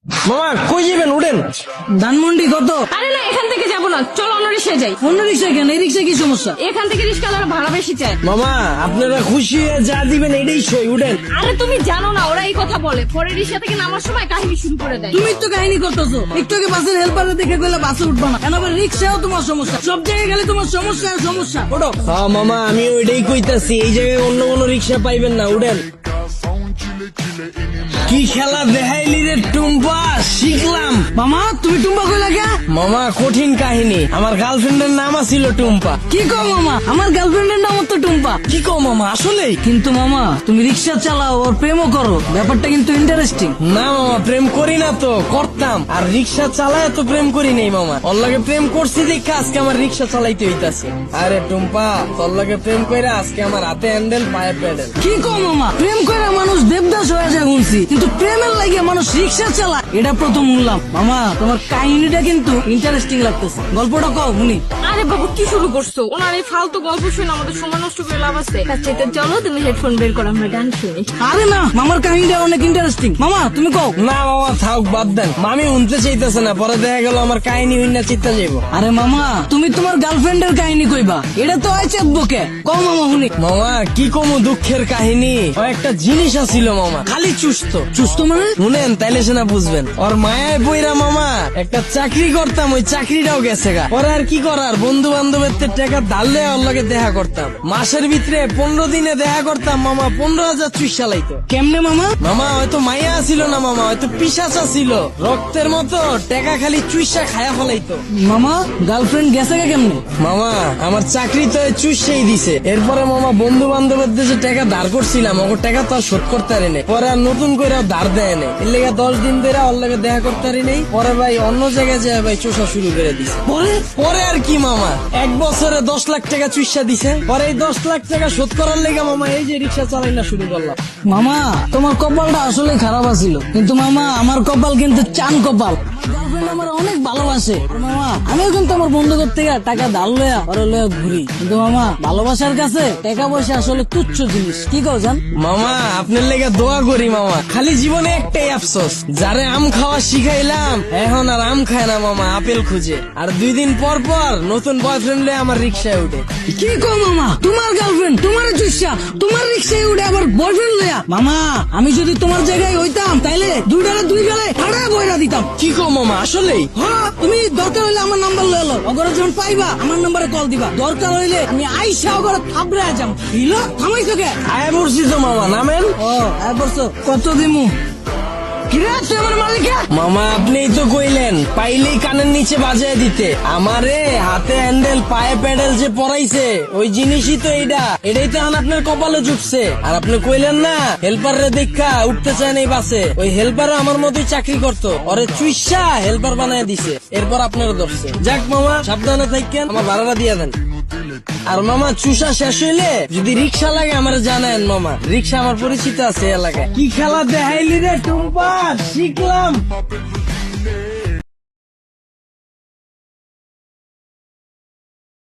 মামা কই যাবেন? উঠেন। ধানমন্ডি কত? আরে না, এখান থেকে যাবো না, চলো অন্য রিক্সায় যাই। অন্য রিক্সা কেন? এই রিক্সা কি সমস্যা? এখান থেকে রিক্সাওয়ালারা ভাড়া বেশি চায়। মামা আপনারা খুশি হয়ে যা দিবেন এটাই সই। উঠেন। আরে তুমি জানো না, ওরা এই কথা বলে, পরে রিক্সা থেকে নামার সময় কাহিনী শুরু করে দেয়। তুমি তো কাহিনী করতেছো। একটু আগে বাসের হেল্পারে দেখে গেলে বাসে উঠবো না, কেন আবার রিক্সাও তোমার সমস্যা। সব জায়গায় গেলে তোমার সমস্যা আর সমস্যা। ওঠো। হ্যাঁ মামা আমি ওইটাই কইতাছি, এই জায়গায় অন্য কোনো রিক্সা পাইবেন না। উঠেন। কি খেলা দেখাইলি রে টুম্পা, শিখলাম। মামা তুমি টুম্পা কইলা কে? মামা কঠিন কাহিনী, আমার গার্লফ্রেন্ডের নাম ছিল টুম্পা। কি কও মামা? আমার গার্লফ্রেন্ডের নাম তো টুম্পা। কি কও মামা, আসলেই? কিন্তু মামা তুমি রিক্সা চালাও ওর প্রেমও করো, ব্যাপারটা কিন্তু ইন্টারেস্টিং। না মামা প্রেম করি না তো, করতাম। আর রিক্সা চালায় তো প্রেম করি নাই মামা, ওর লাগে প্রেম করছি দেখে আজকে আমার রিক্সা চালাইতে হইতাছে। আরে টুম্পা তোর লাগে প্রেম কইরা আজকে আমার হাতে হ্যান্ডেল পায়ে প্যাডেল। কি কও মামা? প্রেম করে মানুষ দেবদাস হয়ে যায় শুনছি, কিন্তু প্রেমের লাগে মানুষ রিক্সা চালায় এটা প্রথম শুনলাম। মামা তোমার কাহিনীটা কিন্তু ইন্টারেস্টিং লাগতেছে, গল্পটা কও শুনি। আরে বাবু কি শুরু করছো? ওনার এই ফালতু গল্প শুনে আমাদের সময় নষ্ট করে লাভ আছে। তার চাইতে চলো তুমি হেডফোন বের করো, আমরা গান শুনি। আরে না, মামার কাহিনীটা অনেক ইন্টারেস্টিং। মামা তুমি কও। না মামা থাক, বাদ দেন। মামি শুনতে চাইতেছে না, পরে দেখা গেল আমার কাহিনী হইনা চিত্তা যাইব। আরে মামা তুমি তোমার গার্লফ্রেন্ডের কাহিনী কইবা, এটা তো আইছে বুকে। কও মামা শুনি। মামা কি কমু দুঃখের কাহিনী, ও একটা জিনিস আছিল মামা, খালি চুস্ত। সুস্থ মানে? শুনেন তাইলে সেনা বুঝবেন। ওর মায়ায় বইরা মামা একটা চাকরি করতাম, ওই চাকরিটাও গেছে গা। ওর আর কি করার, বন্ধু বান্ধবের টাকা ধারলে ওর লগে দেখা করতাম। মাসের ভিতরে 15 দিনে দেখা করতাম মামা, 15,000 চুইস চালাইতো। কেমনে মামা? মামা হয়তো মাইয়া ছিল না মামা, হয়তো পিশাচা ছিল, রক্তের মতো টাকা খালি চুইসা খায়া ফেলাইতো। মামা গার্লফ্রেন্ড গেছে কে কেমনে? মামা আমার চাকরি তো চুষেই দিছে। এরপরে মামা বন্ধু বান্ধবের যে টাকা ধার করছিলাম, ওর টাকা তো আর শোধ করতে পারি নাই। পরে আর নতুন করে ধার দেয় নাই, এর লেগে 10 দিন ধরে ওর লেগে দেখা করতে পারি নাই। পরে ভাই অন্য জায়গায় যায় ভাই চুষা শুরু করে দিছে। পরে আর কি মামা 1 বছরে 10 লাখ টাকা চুষা দিছে। পরে এই 10 লাখ টাকা শোধ করার লেগে মামা এই যে রিক্সা চালাই না শুরু করলাম। মামা তোমার কপালটা আসলে খারাপ আছিল, কিন্তু মামা আমার কপাল কিন্তু চান কপাল। গার্লফ্রেন্ড আমার অনেক ভালোবাসে। আর মামা আমিও কিন্তু আমার বন্ধুদের থেকে টাকা ধার লয়া ওরে লয়া ঘুরি, কিন্তু মামা ভালোবাসার কাছে টাকা পয়সা আসলে তুচ্ছ জিনিস। কি কও জান? মামা আপনার লেগে দোয়া করি মামা, খালি জীবনে একটাই আফসোস, যারে আম খাওয়া শিখাইলাম এখন আর আম খায় না মামা, আপেল খুঁজে। আর 2 দিন পর পর নতুন বয়ফ্রেন্ড লয়ে আমার রিক্সায় উঠে। কি কও মামা? তোমার গার্লফ্রেন্ড তোমার চুষা তোমার রিক্সায় উঠে আবার বয়ফ্রেন্ড লয়া? মামা আমি যদি তোমার জায়গায় হইতাম তাইলে 2 গালে ফাড়ায় বইরা দিতাম। কি কো মামা আসলেই? হ্যাঁ, তুমি দরকার হইলে আমার নাম্বার লয়ে লো, অগরে যখন পাইবা আমার নাম্বারে কল দিবা। দরকার হইলে আমি আইসা অগরে থাবড়ে যাম। হিলো থামাইছো কে? আয় পড়ছি তো মামা, নামেন। ও বলছো কত দিমু? কিরে তুই আমার মালিক? মামা আপনিই তো কইলেন পাইলেই কানের নিচে বাজায় দিতে। আমারে হাতে হ্যান্ডেল পায়ে প্যাডেল যে পরাইছে ওই জিনিসই তো এইটা, এটাই তো এখন আপনার কপালে জুটছে। আর আপনি কইলেন না হেল্পার রে দেখা উঠতে চায় না এই বাসে, ওই হেল্পারও আমার মতোই চাকরি করতো, ওরে চুইসা হেল্পার বানায় দিছে, এরপর আপনারও ধরছে। যাক মামা সাবধানে থাকেন, আমার ভাড়াটা দিয়ে দেন। আর মামা চুষা শেষ হইলে যদি রিক্সা লাগে আমার জানেন মামা, রিক্সা আমার পরিচিত আছে এলাকায়। কি খেলা দেখাইলি রে টুম্পা, শিখলাম।